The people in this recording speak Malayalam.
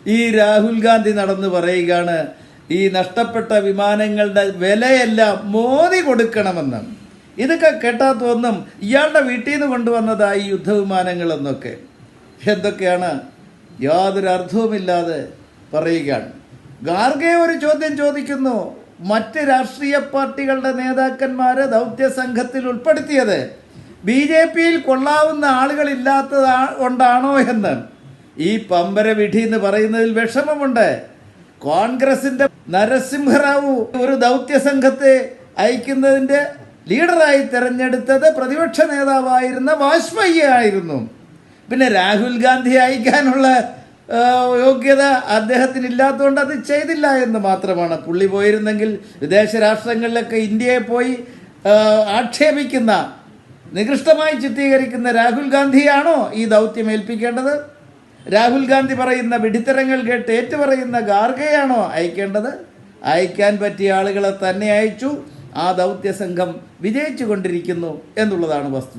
ഈ രാഹുൽ ഗാന്ധി നടന്ന് പറയുകയാണ് ഈ നഷ്ടപ്പെട്ട വിമാനങ്ങളുടെ വിലയെല്ലാം മോദി കൊടുക്കണമെന്ന്. ഇതൊക്കെ കേട്ടാത്തൊന്നും ഇയാളുടെ വീട്ടിൽ നിന്ന് കൊണ്ടുവന്നതായി യുദ്ധവിമാനങ്ങളെന്നൊക്കെ എന്തൊക്കെയാണ് യാതൊരു അർത്ഥവുമില്ലാതെ പറയുകയാണ്. ഖാർഗെ ഒരു ചോദ്യം ചോദിക്കുന്നു, മറ്റ് രാഷ്ട്രീയ പാർട്ടികളുടെ നേതാക്കന്മാരെ ദൗത്യ സംഘത്തിൽ ഉൾപ്പെടുത്തിയത് BJP-യിൽ കൊള്ളാവുന്ന ആളുകളില്ലാത്തത് കൊണ്ടാണോ എന്ന്. ഈ പമ്പര വിധി എന്ന് പറയുന്നതിൽ വിഷമമുണ്ട്. കോൺഗ്രസിന്റെ നരസിംഹറാവു ഒരു ദൗത്യ സംഘത്തെ അയക്കുന്നതിന്റെ ലീഡറായി തിരഞ്ഞെടുത്തത് പ്രതിപക്ഷ നേതാവായിരുന്ന വാജ്പേയി ആയിരുന്നു. പിന്നെ രാഹുൽ ഗാന്ധി അയക്കാനുള്ള യോഗ്യത അദ്ദേഹത്തിന് ഇല്ലാത്തതുകൊണ്ട് അത് ചെയ്തില്ല എന്ന് മാത്രമാണ്. പുള്ളി പോയിരുന്നെങ്കിൽ വിദേശ രാഷ്ട്രങ്ങളിലൊക്കെ ഇന്ത്യയെ പോയി ആക്ഷേപിക്കുന്ന, നികൃഷ്ടമായി ചിത്രീകരിക്കുന്ന രാഹുൽ ഗാന്ധിയാണോ ഈ ദൗത്യം ഏൽപ്പിക്കേണ്ടത്? രാഹുൽ ഗാന്ധി പറയുന്ന വിഡിത്തരങ്ങൾ കേട്ട് ഏറ്റുപറയുന്ന ഖാർഗെയാണോ അയക്കേണ്ടത്? അയക്കാൻ പറ്റിയ ആളുകളെ തന്നെ അയച്ചു. ആ ദൗത്യ സംഘം വിജയിച്ചു കൊണ്ടിരിക്കുന്നു എന്നുള്ളതാണ് വസ്തുത.